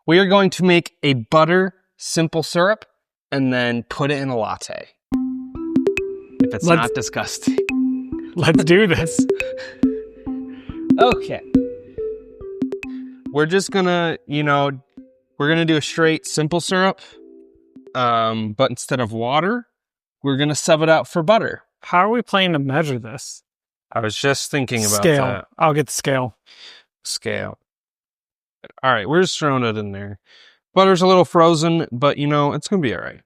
We are going to make a butter simple syrup and then put it in a latte. If it's not disgusting. Let's do this. Okay. We're just gonna, we're gonna do a straight simple syrup. But instead of water, we're gonna sub it out for butter. How are we planning to measure this? I was just thinking about Scale. that. I'll get the scale. Scale. All right, we're just throwing it in there. Butter's a little frozen, but it's gonna be all right.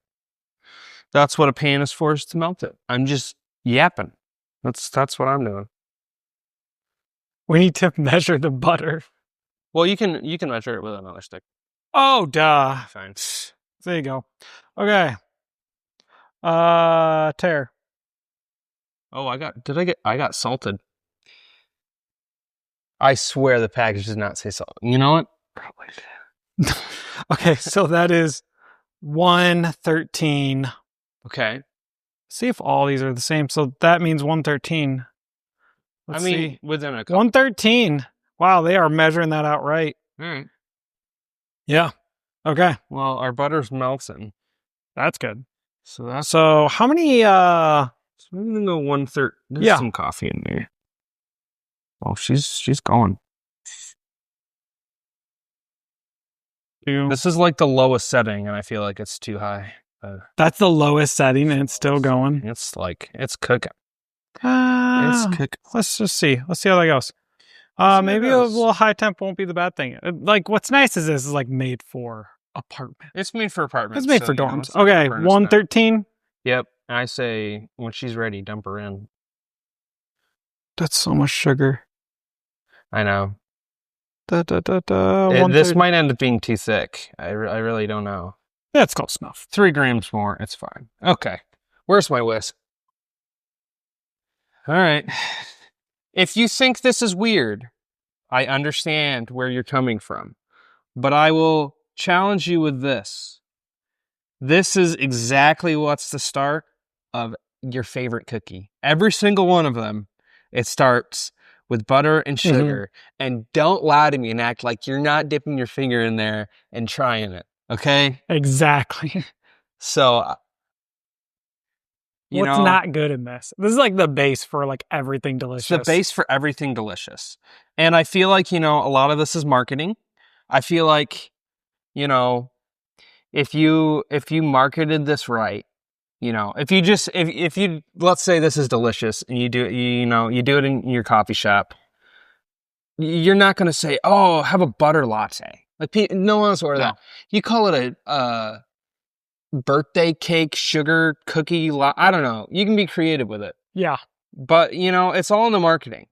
That's what a pan is for, is to melt it. I'm just yapping. That's what I'm doing. We need to measure the butter. Well, you can measure it with another stick. Oh, duh. Fine. There you go. Okay. Tear. Oh, I got salted. I swear the package does not say salt. You know what? Probably did. Okay, so that is 113. Okay. See if all these are the same. So that means 113. Let's see. Within a couple. 113. Wow, they are measuring that out right. All right. Yeah. Okay. Well, our butter's melting. That's good. So how many So I'm gonna go 1/3. There's some coffee in there. Oh, she's going. This is like the lowest setting, and I feel like it's too high. That's the lowest setting, and it's still going. It's cooking. It's cooking. Let's just see. Let's see how that goes. Maybe a little high temp won't be the bad thing. Like, what's nice is this is like made for apartment. It's made for apartments. It's made for dorms. Okay, 113. Yep. I say when she's ready, dump her in. That's so much sugar. I know. This This might end up being too thick. I really don't know. That's close enough. 3 grams more. It's fine. Okay. Where's my whisk? All right. If you think this is weird, I understand where you're coming from. But I will challenge you with this. This is exactly what's the start of your favorite cookie. Every single one of them, it starts with butter and sugar. And don't lie to me and act like you're not dipping your finger in there and trying it. Okay? Exactly. So, what's not good in this? This is like the base for like everything delicious. It's the base for everything delicious. And I feel like, a lot of this is marketing. I feel like, if you marketed this right, if you let's say this is delicious and you do it in your coffee shop, you're not going to say, "Oh, have a butter latte." Like no one else order that. You call it a birthday cake sugar cookie. I don't know. You can be creative with it. Yeah. But it's all in the marketing.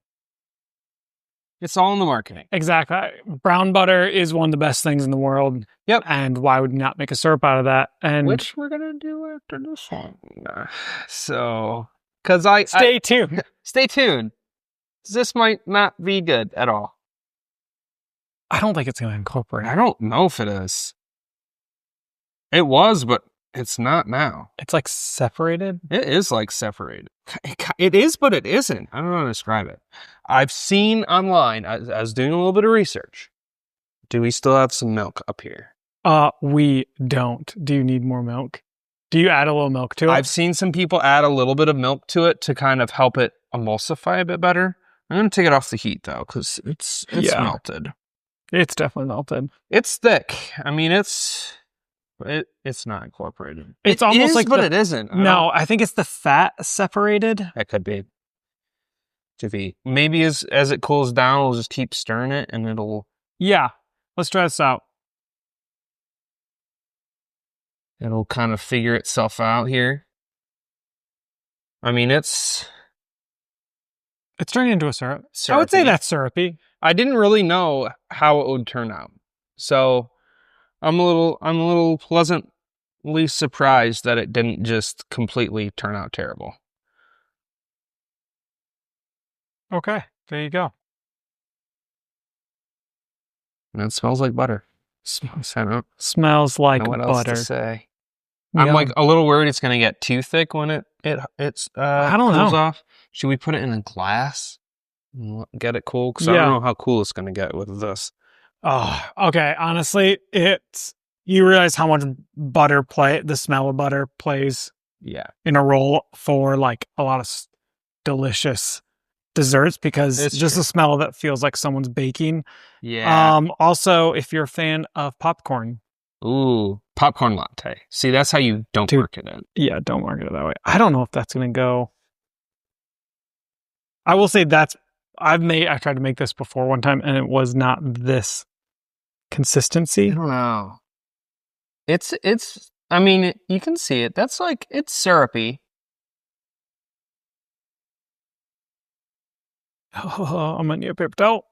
It's all in the marketing. Exactly. Brown butter is one of the best things in the world. Yep. And why would you not make a syrup out of that? And which we're gonna do after this one. So, stay tuned. Stay tuned. This might not be good at all. I don't think it's gonna incorporate. I don't know if it is. It was, but it's not now. It's like separated. It is like separated. It is, but it isn't. I don't know how to describe it. I've seen online, I was doing a little bit of research. Do we still have some milk up here? We don't. Do you need more milk? Do you add a little milk to it? I've seen some people add a little bit of milk to it to kind of help it emulsify a bit better. I'm going to take it off the heat, though, because it's melted. It's definitely melted. It's thick. I mean, it's not incorporated. It's almost like but it isn't. I think it's the fat separated. That could be. To be. Maybe as it cools down, we'll just keep stirring it, and it'll. Yeah, let's try this out. It'll kind of figure itself out here. I mean, it's turning into a syrup. I would say that's syrupy. I didn't really know how it would turn out, so I'm a little pleasantly surprised that it didn't just completely turn out terrible. Okay, there you go. And it smells like butter. Smells like what butter. Else to say? Yeah. I'm like a little worried it's going to get too thick when it I don't cools know. off. Should we put it in a glass and get it cool? Because I don't know how cool it's going to get with this. Oh, okay. Honestly, you realize how much the smell of butter plays Yeah. in a role for like a lot of delicious desserts because It's just true. the smell of it feels like someone's baking. Yeah. Also, if you're a fan of popcorn, Ooh, popcorn latte. See, that's how you don't dude, market it. yeah, don't market it that way. I don't know if that's gonna go. I will say I tried to make this before one time and it was not this I consistency. don't know. I mean, you can see it. That's like, it's syrupy. Oh, I'm gonna need a paper towel.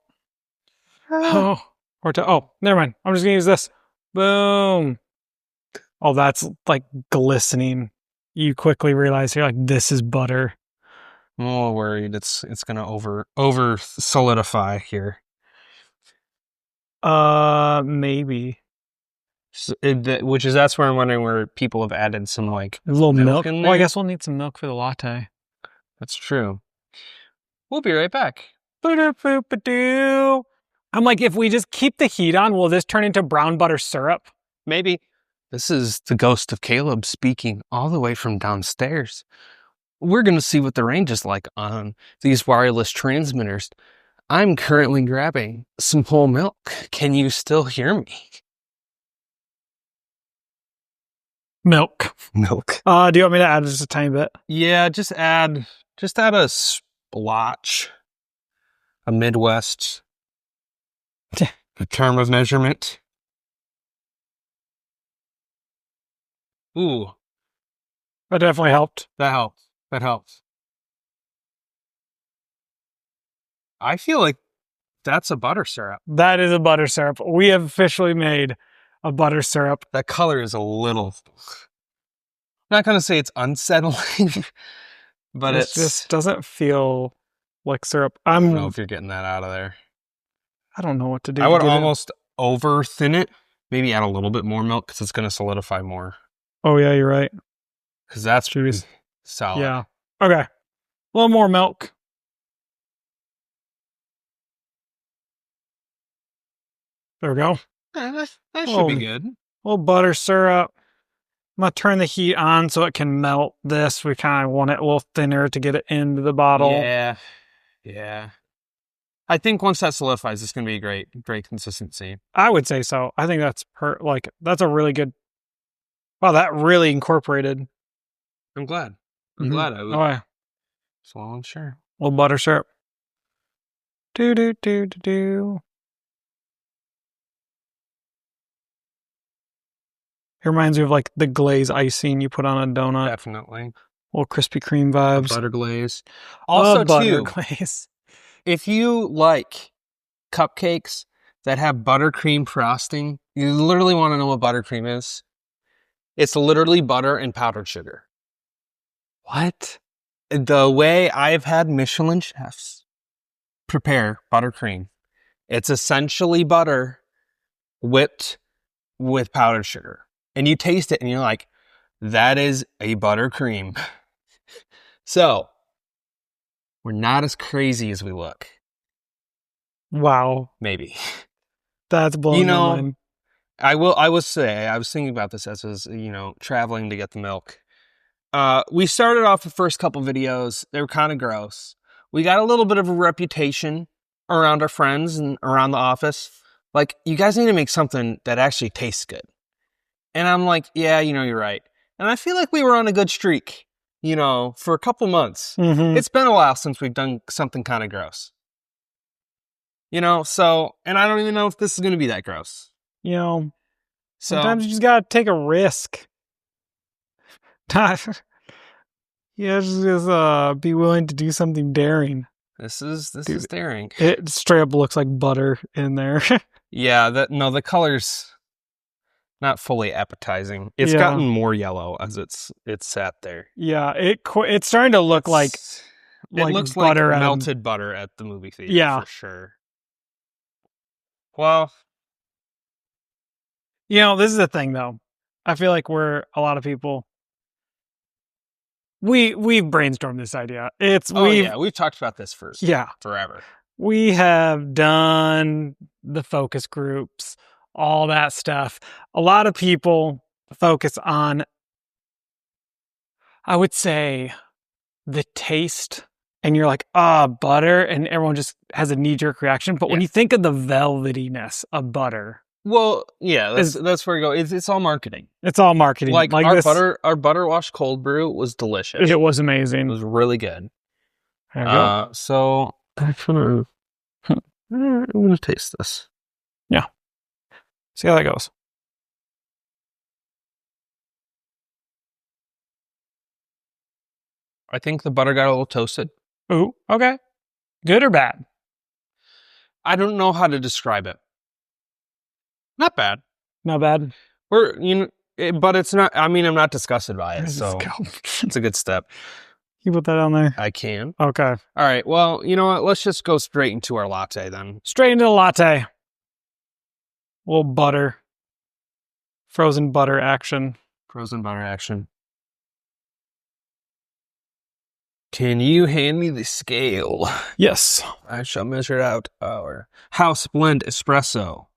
Oh, oh, never mind. I'm just gonna use this. Boom. Oh, that's like glistening. You quickly realize you're like, this is butter. I'm a little worried it's gonna over solidify here. Maybe. Which is that's where I'm wondering where people have added some like A little milk. in Well, I there. guess we'll need some milk for the latte. That's true. We'll be right back. I'm like, if we just keep the heat on, will this turn into brown butter syrup? Maybe. This is the ghost of Caleb speaking all the way from downstairs. We're gonna see what the range is like on these wireless transmitters. I'm currently grabbing some whole milk. Can you still hear me? Milk. Milk. Do you want me to add just a tiny bit? Yeah, just add a splotch. A Midwest a term of measurement. Ooh, That definitely helped. that helps. That helps. I feel like that's a butter syrup. That is a butter syrup. We have officially made a butter syrup. That color is a little. I'm not gonna say it's unsettling, but It just doesn't feel like syrup. I don't know if you're getting that out of there. I don't know what to do. I would almost over thin it. Maybe add a little bit more milk because it's gonna solidify more. Oh yeah, you're right. Because that's solid. Yeah. Okay. A little more milk. There we go. That should be good. A little butter syrup. I'm gonna turn the heat on so it can melt this. We kind of want it a little thinner to get it into the bottle. Yeah. Yeah. I think once that solidifies, it's gonna be a great consistency. I would say so. I think that's that's a really good. Wow, that really incorporated. I'm glad. I'm glad I would. Oh yeah. So I'm sure. A little butter syrup. Do. It reminds me of like the glaze icing you put on a donut. Definitely. Little Krispy Kreme vibes. Butter glaze. Also, butter glaze. If you like cupcakes that have buttercream frosting, you literally want to know what buttercream is. It's literally butter and powdered sugar. What? The way I've had Michelin chefs prepare buttercream, it's essentially butter whipped with powdered sugar. And you taste it and you're like, that is a buttercream. So, we're not as crazy as we look. Wow. Maybe. That's blowing my mind. I will say, I was thinking about this as I was, traveling to get the milk. We started off the first couple videos. They were kind of gross. We got a little bit of a reputation around our friends and around the office. Like, you guys need to make something that actually tastes good. And I'm like, yeah, you're right. And I feel like we were on a good streak, for a couple months. Mm-hmm. It's been a while since we've done something kind of gross. So, and I don't even know if this is going to be that gross. Sometimes you just got to take a risk. Just be willing to do something daring. This is daring. It straight up looks like butter in there. Yeah, the color's not fully appetizing. It's gotten more yellow as it's sat there. Yeah, it's starting to look like it looks butter like melted butter at the movie theater. Yeah, for sure. Well, this is the thing though. I feel like we're a lot of people. We've brainstormed this idea. We've talked about this for forever. we have done the focus groups, all that stuff. A lot of people focus on, I would say, the taste, and you're like, butter, and everyone just has a knee-jerk reaction. But when you think of the velvetyness of butter, well, yeah, that's where you go. It's all marketing. It's all marketing. Like our butter wash cold brew was delicious. It was amazing. It was really good. There you go. So I'm gonna taste this. Yeah. See how that goes. I think the butter got a little toasted. Ooh, okay. Good or bad? I don't know how to describe it. Not bad. Not bad. But it's not. I mean, I'm not disgusted by it, so it's a good step. You put that on there? I can. Okay. All right. Well, you know what? Let's just go straight into our latte then. Straight into the latte. A little butter. Frozen butter action. Frozen butter action. Can you hand me the scale? Yes. I shall measure out our house blend espresso.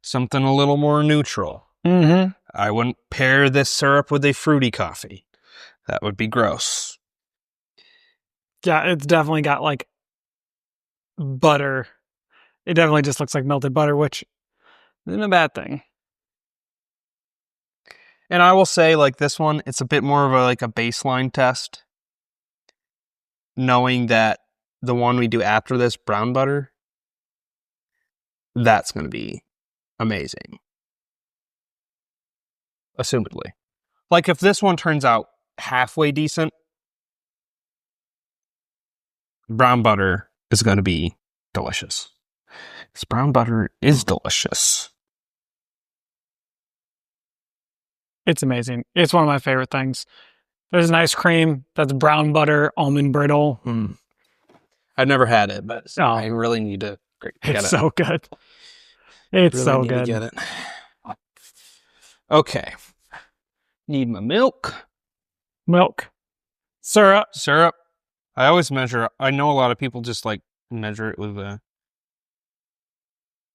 Something a little more neutral. Mm-hmm. I wouldn't pair this syrup with a fruity coffee. That would be gross. Yeah, it's definitely got like butter. It definitely just looks like melted butter, which isn't a bad thing. And I will say, like this one, it's a bit more of a baseline test. Knowing that the one we do after this, brown butter, that's going to be amazing. Assumedly. Like if this one turns out halfway decent, brown butter is going to be delicious. This brown butter is delicious. It's amazing. It's one of my favorite things. There's an ice cream that's brown butter, almond brittle. I've never had it, but I really need to get it. It's so good. It's really so need good. To get it. Okay. Need my milk. Milk. Syrup. I always measure. I know a lot of people just measure it with a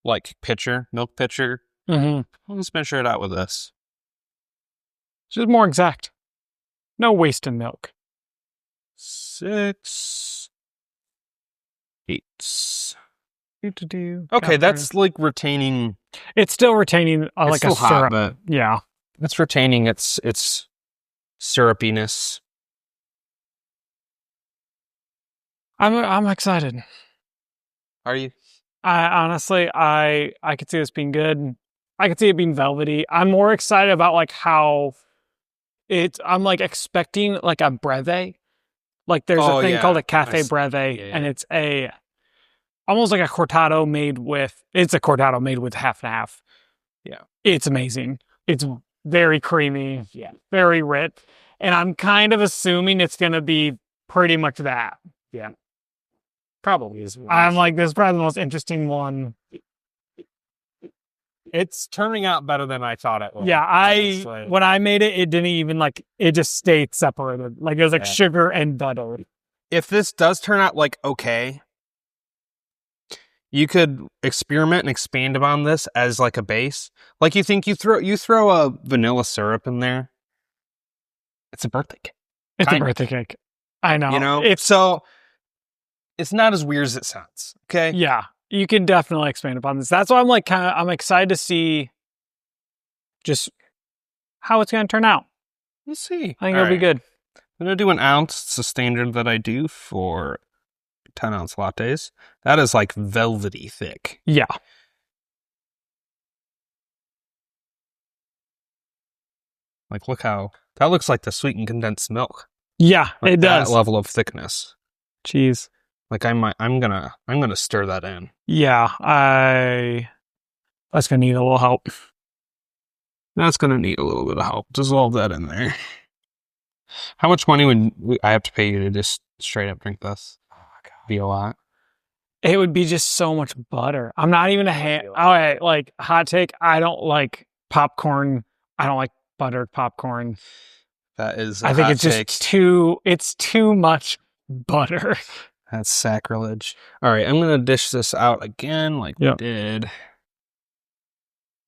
milk pitcher. Mm-hmm. I'll just measure it out with this. It's just more exact. No waste in milk. 6, 8. Okay, that's retaining. It's still retaining like a syrup. But yeah, it's retaining its syrupiness. I'm excited. Are you? I honestly, I could see this being good. I could see it being velvety. I'm more excited about how I'm expecting a breve. There's a thing called a cafe breve, and it's almost like a cortado made with half and half. Yeah. It's amazing. It's very creamy. Yeah. Very rich. And I'm kind of assuming it's going to be pretty much that. Yeah. Probably is. I'm this is probably the most interesting one. It's turning out better than I thought it would. Yeah, when I made it, it didn't even it just stayed separated. It was sugar and butter. If this does turn out okay, you could experiment and expand upon this as a base. You think you throw a vanilla syrup in there. It's a birthday cake. It's a birthday cake. I know. It's not as weird as it sounds. Okay. Yeah. You can definitely expand upon this. That's why I'm excited to see just how it's going to turn out. We'll see. I think it'll be good. I'm going to do an ounce. It's the standard that I do for 10-ounce lattes. That is velvety thick. Yeah. Look how that looks like the sweetened condensed milk. Yeah, it does. That level of thickness. Jeez. I'm gonna stir that in. Yeah, that's gonna need a little help. That's gonna need a little bit of help. Dissolve that in there. How much money would I have to pay you to just straight up drink this? Oh my God. Be a lot. It would be just so much butter. I'm not even hot take. I don't like popcorn. I don't like buttered popcorn. That is. I think it's just too much butter. That's sacrilege. All right, I'm going to dish this out again like we did.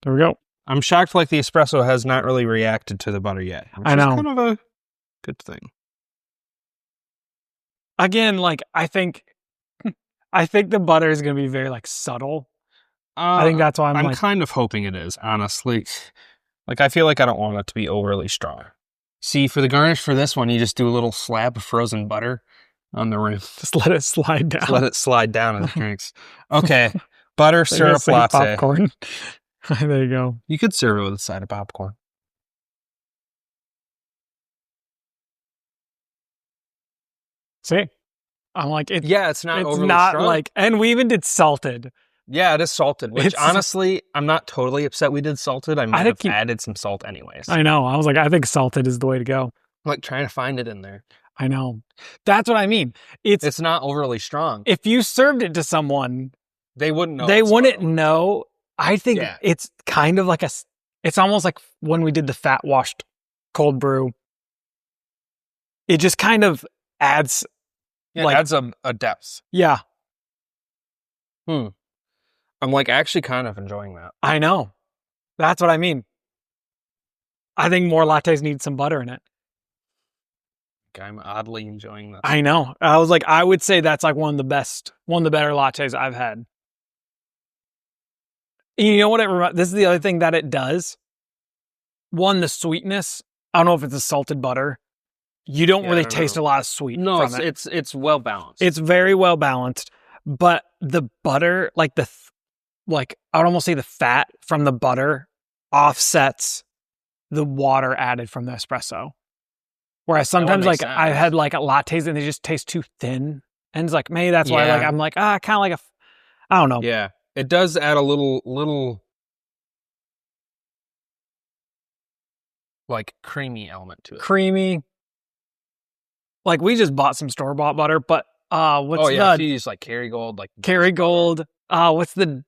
There we go. I'm shocked like the espresso has not really reacted to the butter yet. Which I know. is kind of a good thing. Again, like, I think the butter is going to be very, like, subtle. I think that's why I'm like... kind of hoping it is, honestly. Like, I feel like I don't want it to be overly strong. See, for the garnish for this one, you just do a little slab of frozen butter on the rim. Just let it slide down. Just let it slide down in the drinks. Okay, butter syrup latte. Popcorn. There you go. You could serve it with a side of popcorn. See? I'm like, it's not overly strong. Like, and we even did salted. Yeah, it is salted, which honestly, I'm not totally upset we did salted. I might have added some salt anyways. I know. I was like, I think salted is the way to go. I'm like trying to find it in there. I know. That's what I mean. It's not overly strong. If you served it to someone, they wouldn't know. They wouldn't know. I think it's kind of like it's almost like when we did the fat washed cold brew. It just kind of adds... Yeah, it adds a depth. Yeah. I'm like actually kind of enjoying that. I know. That's what I mean. I think more lattes need some butter in it. I'm oddly enjoying that. I know. I was like, I would say that's like one of the better lattes I've had. And you know what? This is the other thing that it does. One, the sweetness. I don't know if it's a salted butter. You don't really taste a lot of sweet. No, from it. It's well balanced. It's very well balanced, but the butter, like I would almost say the fat from the butter offsets the water added from the espresso. Whereas sometimes like I've had like lattes and they just taste too thin, and it's like maybe that's why like I'm like kind of like I don't know. Yeah, it does add a little like creamy element to it. Creamy. Like we just bought some store-bought butter, but if you use like Kerrygold, what's the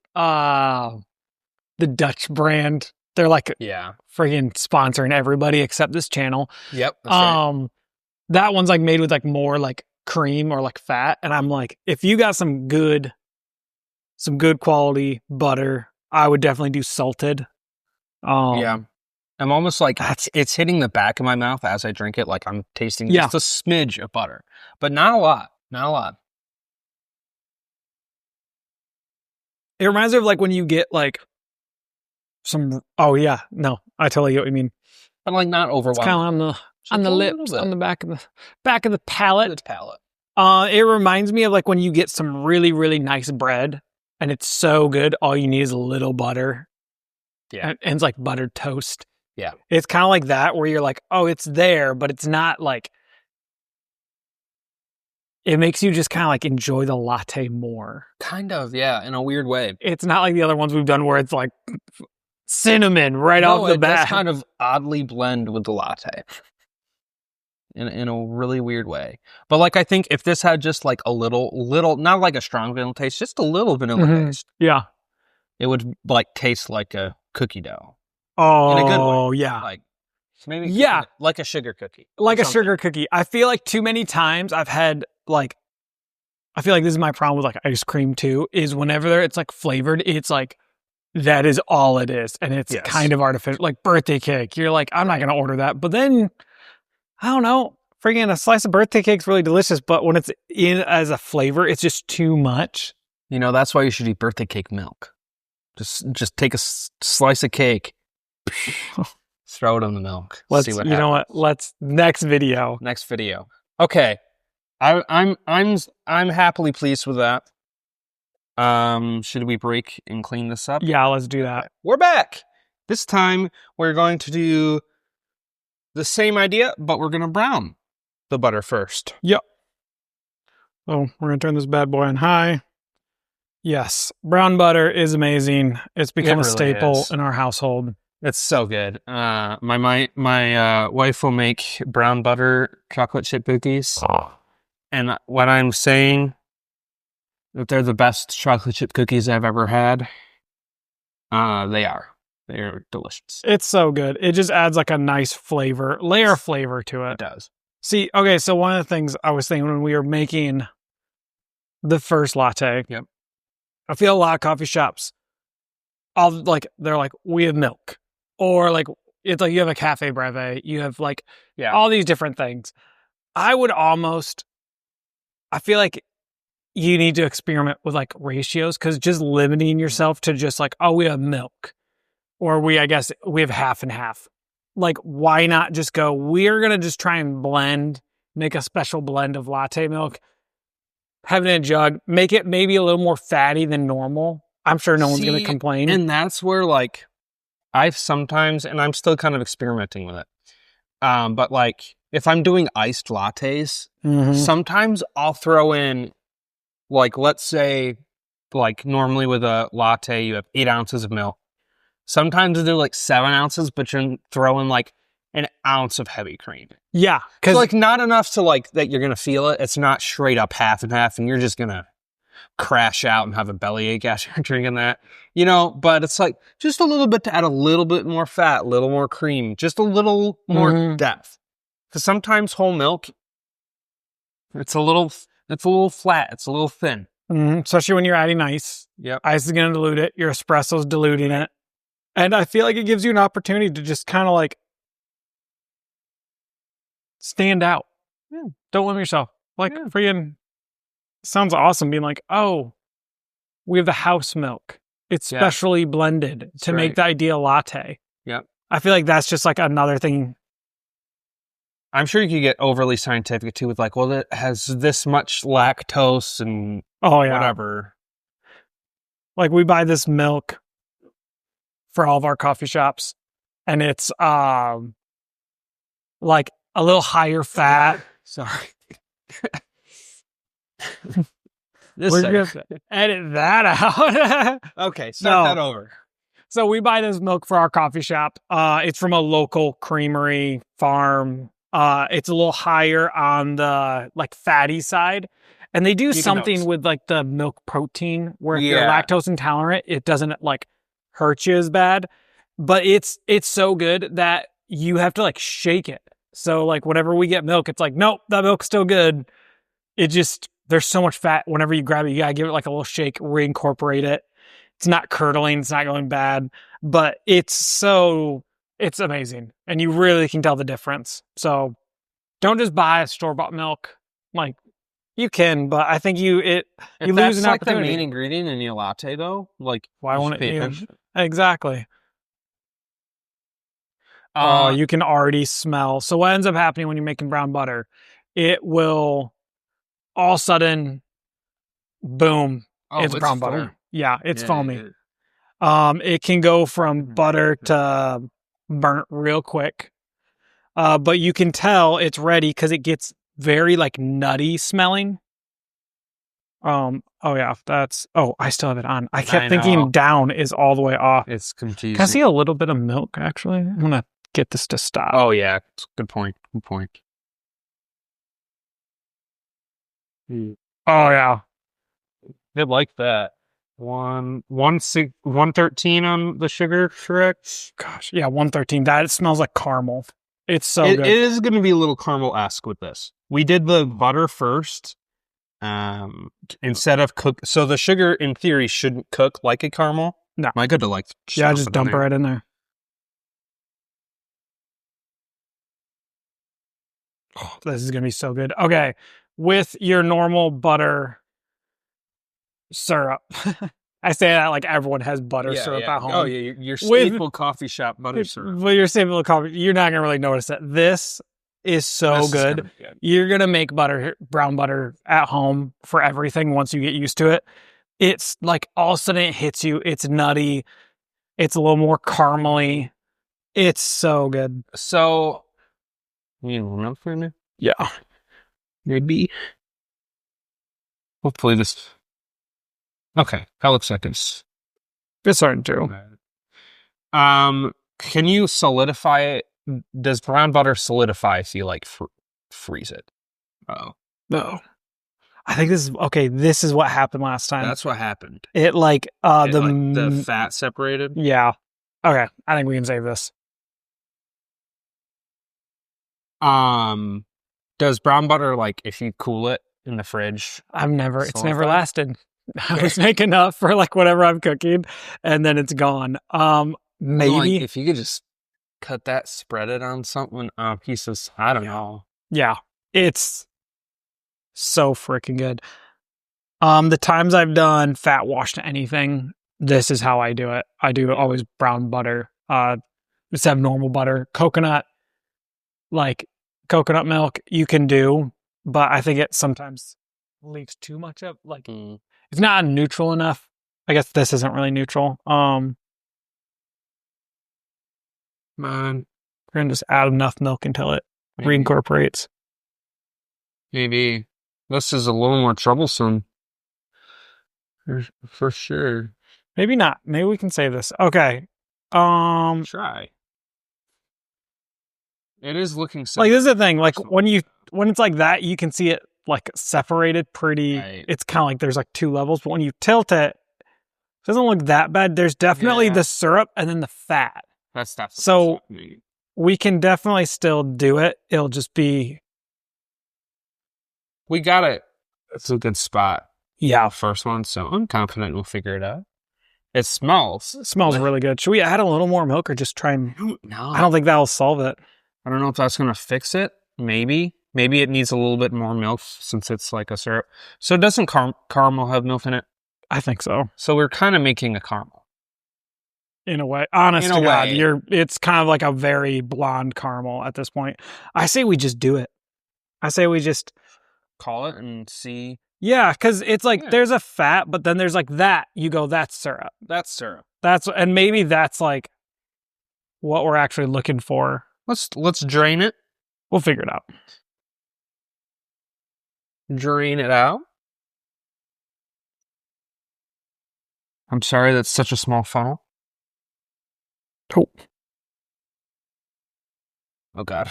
Dutch brand? They're like friggin' sponsoring everybody except this channel. Yep. That's right. That one's like made with like more like cream or like fat, and I'm like, if you got some good quality butter, I would definitely do salted. I'm almost like it's hitting the back of my mouth as I drink it. Like I'm tasting just a smidge of butter, but not a lot. Not a lot. It reminds me of like when you get like some. Oh yeah, no, I totally get what you mean. But like not overwhelming. It's kind of on the lips, on the back of the palate. It reminds me of like when you get some really really nice bread and it's so good. All you need is a little butter. Yeah, and it's like buttered toast. Yeah. It's kind of like that where you're like, oh, it's there, but it's not like, it makes you just kind of like enjoy the latte more. Kind of, yeah, in a weird way. It's not like the other ones we've done where it's like cinnamon right off the bat. It does kind of oddly blend with the latte in a really weird way. But like, I think if this had just like a little, not like a strong vanilla taste, just a little vanilla taste. Yeah. It would like taste like a cookie dough. Oh, in a good way. Yeah. Like maybe like a sugar cookie. Like a sugar cookie. I feel like too many times I've had like, I feel like this is my problem with like ice cream too, is whenever it's like flavored, it's like, that is all it is. And it's kind of artificial, like birthday cake. You're like, I'm not going to order that. But then, I don't know, friggin' a slice of birthday cake's really delicious. But when it's in as a flavor, it's just too much. You know, that's why you should eat birthday cake milk. Just take a slice of cake. Throw it in the milk. See what happens. You know what? Let's next video. Okay, I'm happily pleased with that. Should we break and clean this up? Yeah, let's do that. Okay. We're back. This time we're going to do the same idea, but we're gonna brown the butter first. Yep. Oh, we're gonna turn this bad boy on high. Yes, brown butter is amazing. It's become a staple in our household. It's so good. My wife will make brown butter chocolate chip cookies, and what I'm saying that they're the best chocolate chip cookies I've ever had. They are. They're delicious. It's so good. It just adds like a nice layer of flavor to it. It does. See, okay, so one of the things I was thinking when we were making the first latte. Yep. I feel a lot of coffee shops, they're like, we have milk, or like it's like you have a cafe breve, you have like all these different things. I feel like you need to experiment with like ratios, because just limiting yourself to just like, oh, we have milk, or I guess we have half and half. Like, why not just go, we're going to just try and make a special blend of latte milk, have it in a jug, make it maybe a little more fatty than normal. I'm sure no one's going to complain. And that's where like I've sometimes, and I'm still kind of experimenting with it. But like if I'm doing iced lattes, sometimes I'll throw in, like, let's say, like normally with a latte, you have 8 ounces of milk. Sometimes I do like 7 ounces, but you're throwing like an ounce of heavy cream. Yeah. So like not enough to like that you're going to feel it. It's not straight up half and half and you're just going to crash out and have a bellyache after you're drinking that, but it's like just a little bit to add a little bit more fat, a little more cream, just a little more depth. Because sometimes whole milk, it's a little flat, it's a little thin. Especially when you're adding ice. Yep. Ice is going to dilute it. Your espresso's diluting it. And I feel like it gives you an opportunity to just kind of like stand out. Yeah. Don't limit yourself. Like, freaking sounds awesome being like, oh, we have the house milk. It's specially blended to make the ideal latte. Yep. I feel like that's just like another thing. I'm sure you could get overly scientific too with like, well, it has this much lactose and whatever. Like we buy this milk for all of our coffee shops, and it's like a little higher fat. Sorry. We're going to edit that out. Okay, start that over. So we buy this milk for our coffee shop. It's from a local creamery farm. It's a little higher on the like fatty side. And they do something with like the milk protein where if you're lactose intolerant, it doesn't like hurt you as bad. But it's so good that you have to like shake it. So like whenever we get milk, it's like, nope, that milk's still good. It just, there's so much fat. Whenever you grab it, you gotta give it like a little shake, reincorporate it. It's not curdling, it's not going bad, but it's amazing. And you really can tell the difference. So don't just buy a store-bought milk. Like, you can, but I think you lose an opportunity. That's like the main ingredient in your latte, though. Like, why won't it? Exactly. You can already smell. So what ends up happening when you're making brown butter? It will all of a sudden, boom! It's brown butter. Yeah, it's foamy. It can go from butter to burnt real quick. But you can tell it's ready because it gets very like nutty smelling. I still have it on. I kept thinking down is all the way off. It's confusing. Can I see a little bit of milk, actually? I'm going to get this to stop. Oh, yeah. Good point. Oh, yeah. They like that. 113 on the sugar, correct? Gosh, yeah, 113. That smells like caramel. It's so good. It is going to be a little caramel-esque with this. We did the butter first. Instead of cook, so the sugar in theory shouldn't cook like a caramel. No, am I good to like? Just dump it right in there. Oh, this is gonna be so good. Okay, with your normal butter syrup, I say that like everyone has butter syrup at home. Oh yeah, your staple coffee shop butter syrup. Well, your staple coffee, you're not gonna really notice it. This is so good. You're gonna make brown butter at home for everything once you get used to it. It's like all of a sudden it hits you. It's nutty. It's a little more caramely. It's so good. So, you want another for me? Yeah, maybe. Hopefully this. Okay, that looks like it's starting to. Can you solidify it? Does brown butter solidify if you like freeze it? Oh no, I think this is okay. This is what happened last time. That's what happened. It the fat separated. Yeah. Okay, I think we can save this. Does brown butter, like if you cool it, in the fridge. It's never lasted. I was making enough for like whatever I'm cooking, and then it's gone. Maybe if you could just cut that, spread it on something, pieces. I don't know. Yeah, it's so freaking good. The times I've done fat wash to anything, this is how I do it. I do always brown butter. Just have normal butter, coconut milk you can do, but I think it sometimes leaves too much of it's not neutral enough. I guess this isn't really neutral. Man, we're gonna just add enough milk until it reincorporates. Maybe this is a little more troublesome. For sure. Maybe not. Maybe we can save this. Okay. Try. It is looking like this is the thing. Like when it's like that, you can see it like separated pretty. Right. It's kind of like there's like two levels, but when you tilt it, it doesn't look that bad. There's definitely the syrup and then the fat. That's definitely so we can definitely still do it. It'll just be. We got it. It's a good spot. Yeah, first one. So I'm confident we'll figure it out. It smells. Really good. Should we add a little more milk or just try and? No, I don't think that'll solve it. I don't know if that's gonna fix it. Maybe it needs a little bit more milk since it's like a syrup. So doesn't caramel have milk in it? I think so. So we're kind of making a caramel. In a way, honest to God, it's kind of like a very blonde caramel at this point. I say we just do it. I say we just call it and see. Yeah, because it's like there's a fat, but then there's like that. You go, that's syrup. That's syrup. And maybe that's like what we're actually looking for. Let's drain it. We'll figure it out. Drain it out. I'm sorry, that's such a small funnel. Oh God.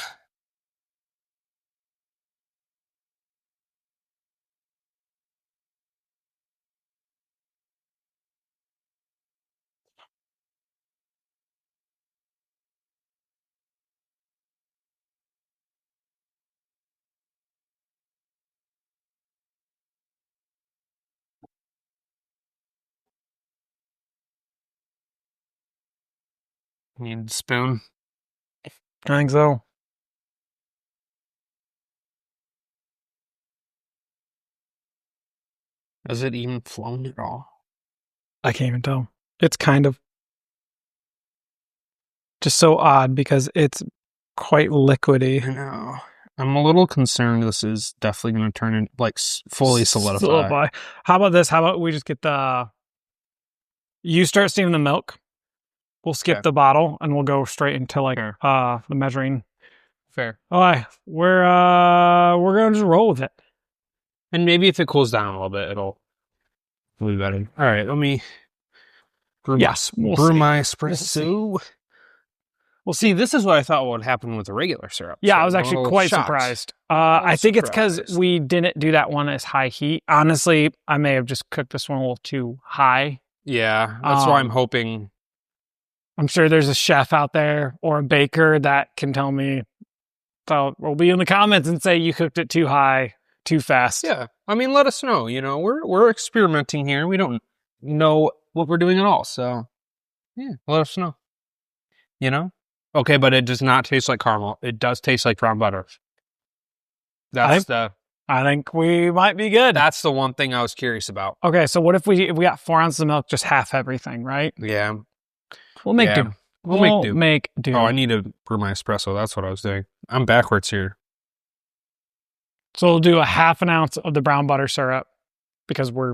Need a spoon? I think so. Has it even flown at all? I can't even tell. It's kind of just so odd because it's quite liquidy. I know. I'm a little concerned this is definitely going to turn in, like, fully solidify. How about this? How about we just get you start steaming the milk. We'll skip the bottle and we'll go straight into like the measuring. Fair. All right. We're going to just roll with it. And maybe if it cools down a little bit, it'll be better. All right. Let me brew my espresso. Well, see, this is what I thought would happen with the regular syrup. Yeah, I was actually quite surprised. I think it's because we didn't do that one as high heat. Honestly, I may have just cooked this one a little too high. Yeah, that's why I'm hoping. I'm sure there's a chef out there or a baker that can tell me. So we'll be in the comments and say you cooked it too high, too fast. Yeah, I mean, let us know. You know, we're experimenting here. We don't know what we're doing at all. So, yeah, let us know. You know? Okay, but it does not taste like caramel. It does taste like brown butter. I think we might be good. That's the one thing I was curious about. Okay, so what if we got 4 ounces of milk, just half everything, right? Yeah. We'll make do. We'll make do. Oh, I need to brew my espresso. That's what I was doing. I'm backwards here. So we'll do a half an ounce of the brown butter syrup because we're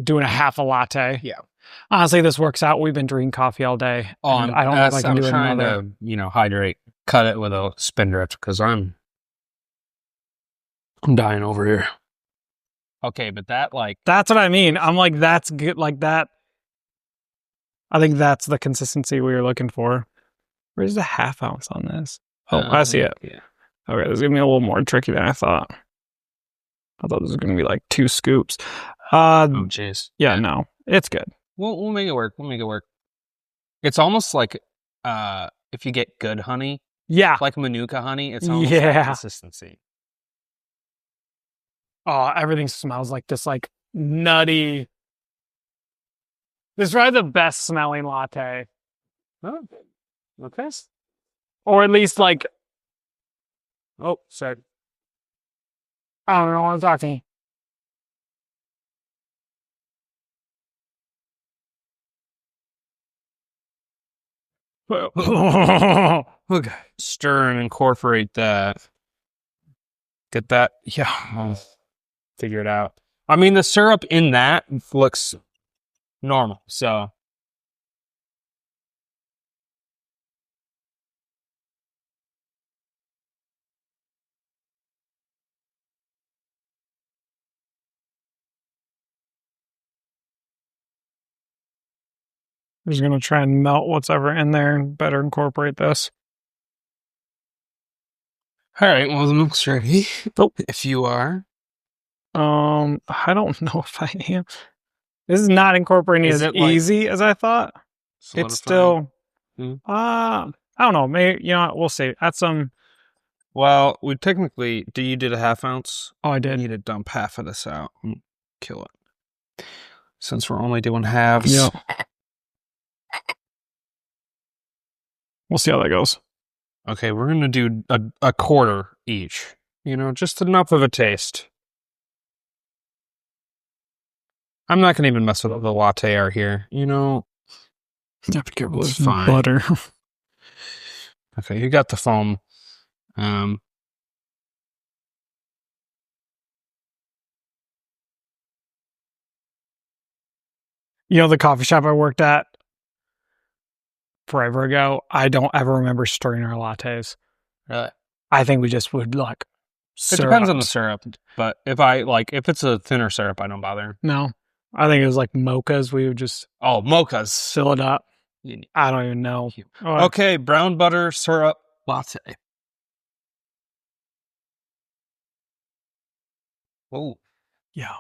doing a half a latte. Yeah. Honestly, this works out. We've been drinking coffee all day. I don't think I can do another. To, hydrate. Cut it with a spindrift because I'm dying over here. Okay, but that's what I mean. I'm like, that's good. Like that. I think that's the consistency we were looking for. Where's the half ounce on this? Oh, I see it. Yeah. Okay, this is gonna be a little more tricky than I thought. I thought this was gonna be like 2 scoops. Oh, jeez. Yeah, no, it's good. We'll make it work. It's almost like if you get good honey. Yeah. Like Manuka honey. It's almost like consistency. Oh, everything smells like this, like nutty. This is probably the best smelling latte. Oh, okay. Or at least like, oh, sorry. I don't know what I'm talking. Okay. Stir and incorporate that. Get that. Yeah. I'll figure it out. I mean, the syrup in that looks normal. So. I'm just gonna try and melt what's ever in there and better incorporate this. All right. Well, the milk's ready. Oh. If you are. I don't know if I am. This is not incorporating Is as it, like, easy as I thought. It's still, I don't know. Maybe, you know what, we'll see. Add some. Well, we technically, you did a half ounce? Oh, I You did. need to dump half of this out and kill it. Since we're only doing halves. Yeah. We'll see how that goes. Okay, we're going to do a quarter each. You know, just enough of a taste. I'm not going to even mess with the latte art here. You know, You have to be careful with It's fine. butter. okay, you got the foam. You know, the coffee shop I worked at forever ago, I don't ever remember stirring our lattes. Really? I think we just would like It depends on the syrup, but if it's a thinner syrup, I don't bother. No. I think it was like mochas. We would just Mochas. fill it up. I don't even know. Oh, Okay, brown butter syrup latte. Oh, yeah.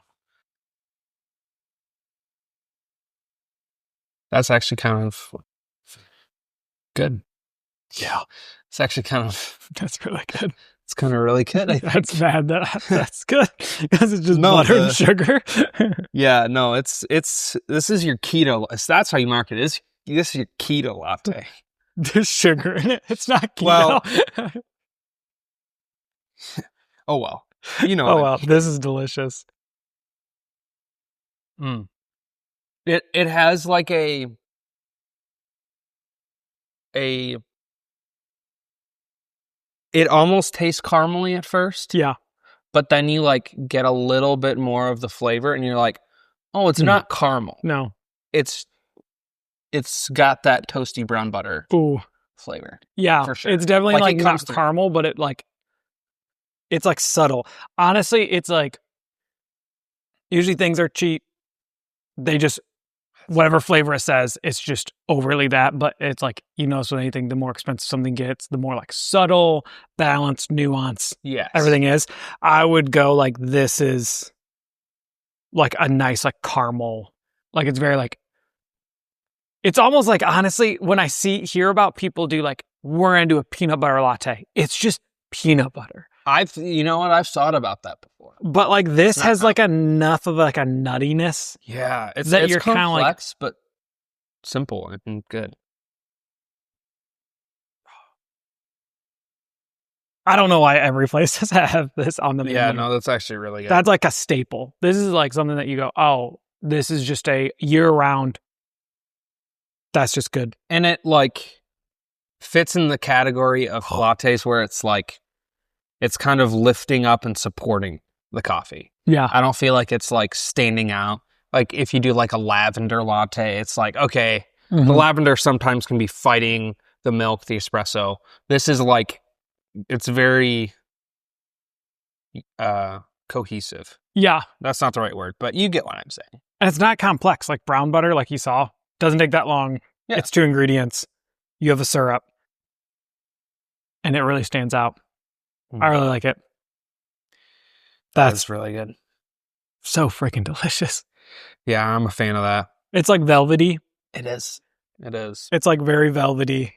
that's actually kind of good. Yeah. It's actually kind of, That's really good. it's kind of really good. I think. That's bad. That's good because it's just No, butter and sugar. Yeah, no, this is your keto. That's how you market it. This is your keto latte. There's sugar in it. It's not keto. Well, oh well, you know. Oh well, this is delicious. It has like a it almost tastes caramely at first. Yeah. But then you like get a little bit more of the flavor and you're like, oh, it's not caramel. No. It's got that toasty brown butter flavor. Yeah. For sure. It's definitely like it not caramel, but it's like subtle. Honestly, it's like usually things are cheap. They just whatever flavor it says, it's just overly that. But it's like, you know, so anything, the more expensive something gets, the more like subtle, balanced, nuance. Yes. Everything is. I would go like this is like a nice like caramel. Like it's very like it's almost like honestly, when I hear about people do like we're gonna do a peanut butter latte, it's just peanut butter. You know what? I've thought about that before. But like this has like enough of like a nuttiness. Yeah, it's you're kind of like but simple and good. I don't know why every place does have this on the menu. Yeah, no, that's actually really good. That's like a staple. This is like something that you go, oh, this is just a year-round. That's just good. And it like fits in the category of lattes where it's like it's kind of lifting up and supporting the coffee. Yeah. I don't feel like it's like standing out. Like if you do like a lavender latte, it's like, okay, the lavender sometimes can be fighting the milk, the espresso. This is like, it's very cohesive. Yeah. That's not the right word, but you get what I'm saying. And it's not complex. Like brown butter, like you saw, doesn't take that long. Yeah. It's 2 ingredients. You have a syrup. And it really stands out. I really like it. That's really good. So freaking delicious. Yeah, I'm a fan of that. It's like velvety. It is. It is. It's like very velvety.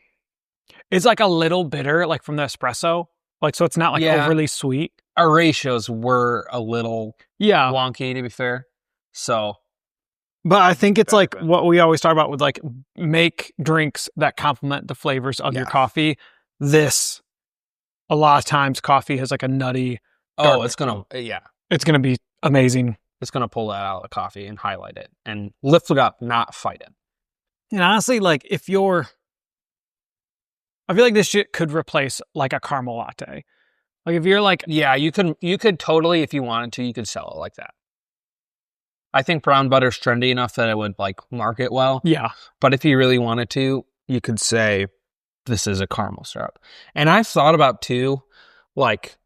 It's like a little bitter, like from the espresso. Like, so it's not like overly sweet. our ratios were a little wonky, to be fair. So, but I think it's like what we always talk about with like make drinks that complement the flavors of your coffee. This, a lot of times, coffee has like a nutty. It's gonna be amazing. It's gonna pull that out of the coffee and highlight it and lift it up, not fight it. And honestly, like I feel like this shit could replace like a caramel latte. Like if you're like, you could totally, if you wanted to, you could sell it like that. I think brown butter's trendy enough that it would like market well. Yeah. But if you really wanted to, you could say this is a caramel syrup. And I've thought about too, like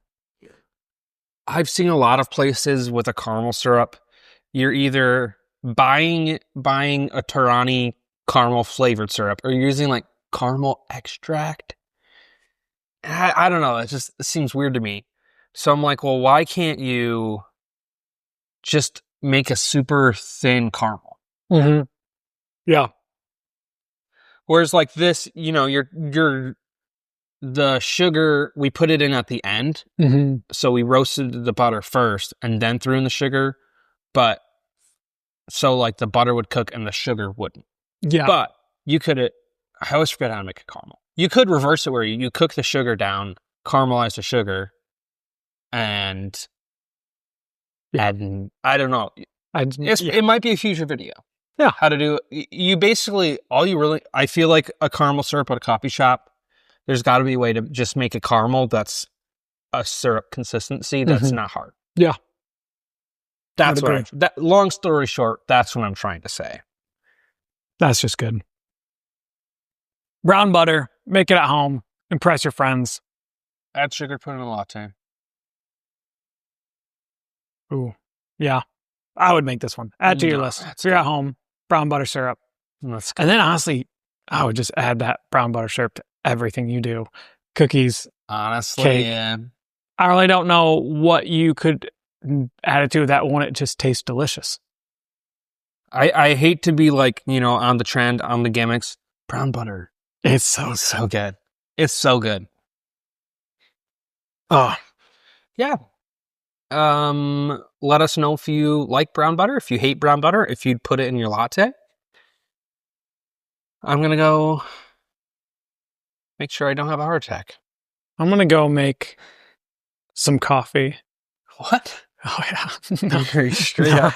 I've seen a lot of places with a caramel syrup. You're either buying a Torani caramel flavored syrup or you're using like caramel extract. I don't know. It seems weird to me. So I'm like, well, why can't you just make a super thin caramel? Mm-hmm. Yeah. Whereas like this, the sugar, we put it in at the end. Mm-hmm. So we roasted the butter first and then threw in the sugar. But so like the butter would cook and the sugar wouldn't. Yeah. But you could, I always forget how to make a caramel. You could reverse it where you cook the sugar down, caramelize the sugar, and I don't know. It might be a future video. Yeah. How to do it. You basically, I feel like a caramel syrup at a coffee shop, there's got to be a way to just make a caramel that's a syrup consistency that's not hard. Yeah. That's long story short, that's what I'm trying to say. That's just good. Brown butter, make it at home, impress your friends. Add sugar, put in a latte. Ooh, yeah. I would make this one. Add to your list. If you're at home, brown butter syrup. And then honestly, I would just add that brown butter syrup to everything you do. Cookies, honestly, cake. Yeah. I really don't know what you could add it to that wouldn't just taste delicious. I hate to be like, on the trend, on the gimmicks. Brown butter. It's so good. It's so good. Oh, yeah. Let us know if you like brown butter, if you hate brown butter, if you'd put it in your latte. I'm going to go make sure I don't have a heart attack. I'm going to go make some coffee. What? Oh, yeah. Very straight up.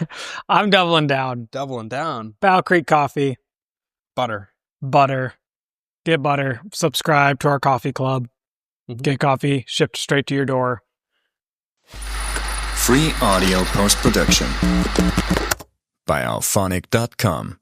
I'm doubling down. Battle Creek Coffee. Butter. Get butter. Subscribe to our coffee club. Mm-hmm. Get coffee shipped straight to your door. Free audio post-production by alphonic.com.